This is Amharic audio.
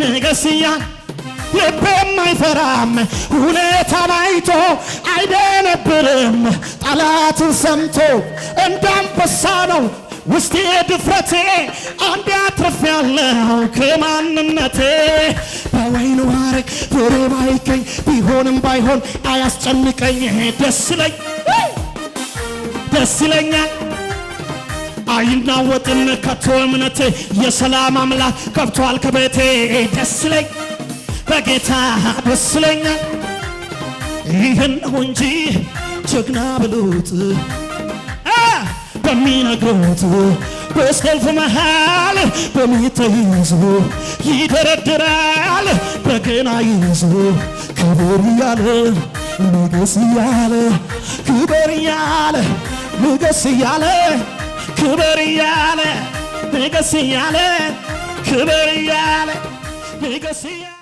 ንገስ እያለ ልቤም አይፈራም ሁኔታን አይቶ አይደነብርም ጠላትን ሰምቶ እንዳንበሳ ነው ውስጤ ድፍረቴ አንድ አትርፌያለሁ ከማንነቴ በወይኑ ሐረግ ፍሬ ባይገኝ ቢሆንም ባይሆን አያስጨንቀኝ ደስ ይለኛል አይናወጥም ከቶ እምነቴ የሰላም አምላክ ገብቷል ከቤቴ ደስ ይለኝ በጌታ ደስ ይለኛል ይህን ነው እንጂ ጀግና ብሉት በሚነግሩት በሰልፍ መሃል በሚተይዙ ይደረድራል በገና ይዞ ክብር እያለ ንገስ እያለ ክብር እያለ ንገስ እያለ ክብር እያለ ንገስ እያለ ክብር እያለ ንገስ